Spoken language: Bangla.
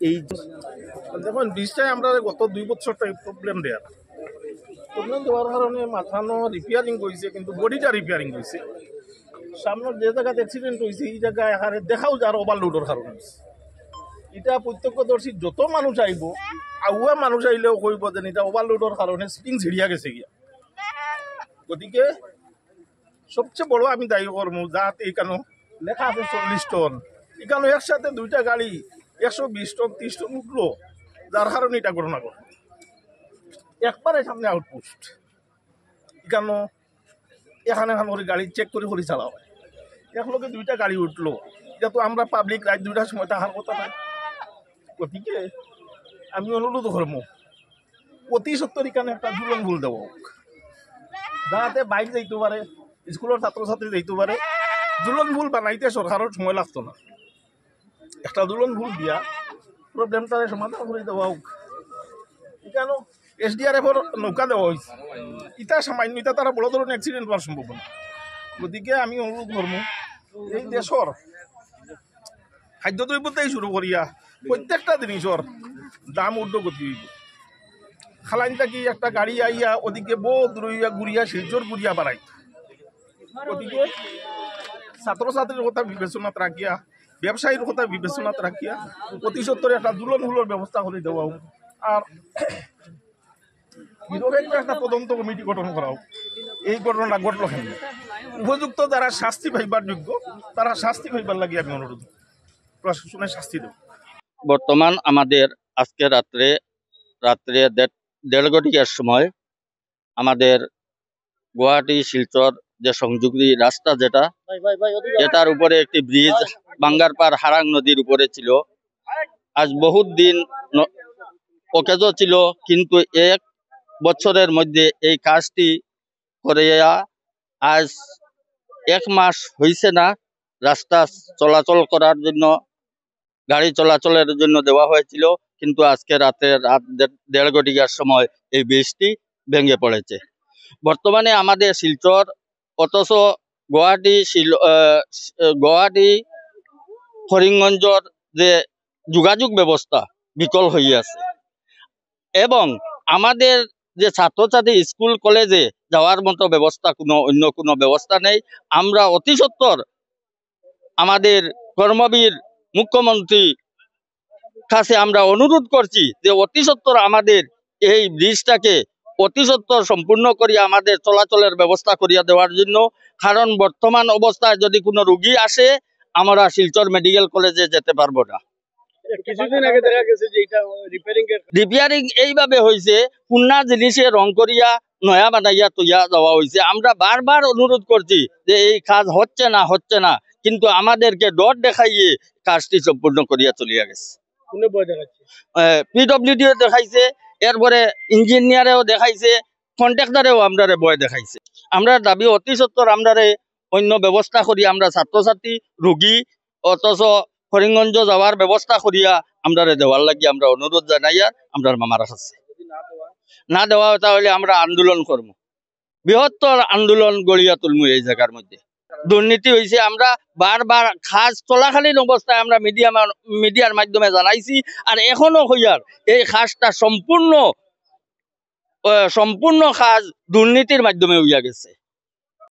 এই দেখুন বিষটায় আমরা গত 2 বছরটা প্রবলেম দেওয়ার কারণে মাথানো রিপেয়ারিং করেছে, কিন্তু বডিটা রিপেয়ারিং করেছে। সামনে যে জায়গাতে অ্যাক্সিডেন্ট হয়েছে এই জায়গায় হারে দেখাও যার ওভারলোডের কারণে। এটা প্রত্যক্ষদর্শী যত মানুষ আইব, আগুয়া মানুষ আইলেও কইব যে এটা ওভারলোডের কারণে সিটিং ছিড়িয়া গেছে গিয়া। গতিকে সবচেয়ে বড় আমি দায়ী করবো যাতে এখানে লেখা আছে 40 টন, এখানে একসাথে দুইটা গাড়ি 120 টন 30 টন উঠলো, যার কারণে এটা ঘটনা ঘটে। একবারে সামনে আউটপোস্ট এখানে করে গাড়ি চেক করে চালাও হয়, একলগে দুইটা গাড়ি উঠলো, এটা তো আমরা পাবলিক রাত 2টার সময় থাকার কথা নাই। গতিকে আমি অনুরোধ করবো অতি সত্তর এখানে একটা দুলন ভুল দেব, যাতে বাইক যাইতে পারে, স্কুলের ছাত্রছাত্রী যাইতে পারে। দুলন ভুল বানাইতে সরকারের সময় লাগতো না, একটা দুলন ভুল দিয়া প্রবলেমটা সমাধান করে দেওয়া হোক। এখানে SDRF নৌকা দেওয়া হয়েছে, ইটা সামান্য, ইটা তারা বড় ধরনের অ্যাক্সিডেন্ট হওয়ার সম্ভাবনা। গতিকে আমি অনুরোধ করবো এই দেশের খাদ্যদ্রব্যতেই শুরু করিয়া প্রত্যেকটা জিনিসের দাম ঊর্ধ্বগতি হইব। খালাইনটা কি একটা গাড়ি আইয়া ওদিকে বহুত রইয়া ঘুরিয়া শিলচর ঘুরিয়া বাড়াই। গতিকে ছাত্রছাত্রীর কথা বিবেচনাত রাখিয়া, ব্যবসায়ীর কথা বিবেচনাত রাখিয়া অতি সত্তর একটা দুলনমূলক ব্যবস্থা করে দেওয়া হোক। আর নিরপেক্ষ একটা তদন্ত কমিটি গঠন করা হোক। এই ঘটনাটা ঘটল কেন, উপযুক্ত যারা শাস্তি পাইবার যোগ্য তারা শাস্তি পাইবার লাগে আমি অনুরোধ, প্রশাসনের শাস্তি দেব। বর্তমান আমাদের আজকে রাত্রে 1:30টার সময় আমাদের গুয়াহাটি শিলচর যে সংযোগী রাস্তা এটার উপরে একটি ব্রিজ বাঙ্গারপাড় হারাং নদীর উপরে ছিল। আজ বহুত দিন অকেজ ছিল, কিন্তু 1 বছরের মধ্যে এই কাজটি করে আজ 1 মাস হয়েছে না। রাস্তা চলাচল করার জন্য, গাড়ি চলাচলের জন্য দেওয়া হয়েছিল, কিন্তু আজকে রাত 1:30টার সময় এই ব্রিজটি ভেঙে পড়েছে। বর্তমানে আমাদের শিলচর অথচ গুয়াহাটি করিমগঞ্জর যে যোগাযোগ ব্যবস্থা বিকল হয়ে আছে, এবং আমাদের যে ছাত্রছাত্রী স্কুল কলেজে যাওয়ার মতো ব্যবস্থা অন্য কোনো ব্যবস্থা নেই। আমরা অতি সত্বর আমাদের কর্মবীর মুখ্যমন্ত্রী কাছে আমরা অনুরোধ করছি যে অতি সত্বর আমাদের এই ব্রিজটাকে অতি সত্বর সম্পূর্ণ করিয়া আমাদের চলাচলের ব্যবস্থা করিয়া দেওয়ার জন্য। কারণ বর্তমান অবস্থায় যদি কোনো রোগী আসে, আমরা শিলচর মেডিকেল কলেজে যেতে পারবো না। কিছুদিন আগে দেখা গেছে যে এটা রিপেয়ারিং এইভাবে হয়েছে, পুন্না জিনিসে রং করিয়া নয়া বানাইয়া তৈয়া দেওয়া হয়েছে। আমরা বারবার অনুরোধ করছি যে এই কাজ হচ্ছে না, কিন্তু আমাদেরকে ডর দেখাইয়ে কাজটি সম্পূর্ণ করিয়া চলিয়া গেছে। PWD দেখাইছে, এরপরে ইঞ্জিনিয়ারেও দেখাইছে, কন্ট্রাক্টরেও আমরারে ভয় দেখাইছে। আমরা দাবি অতি সত্তর আমরারে অন্য ব্যবস্থা করি, আমরা ছাত্রছাত্রী রোগী অথচ করিমগঞ্জ যাওয়ার ব্যবস্থা করিয়া আমরারে দেওয়ার লাগি আমরা অনুরোধ জানাইয়া আমরা মামার কাছে না দেওয়া তাহলে আমরা আন্দোলন করবো, বৃহত্তর আন্দোলন গড়িয়া তুলমু। এই জায়গার মধ্যে দুর্নীতি হয়েছে, আমরা বারবার কাজ চলাকালীন অবস্থায় আমরা মিডিয়ার মাধ্যমে জানাইছি, আর এখনো হইয়ার এই কাজটা সম্পূর্ণ কাজ দুর্নীতির মাধ্যমে হইয়া গেছে।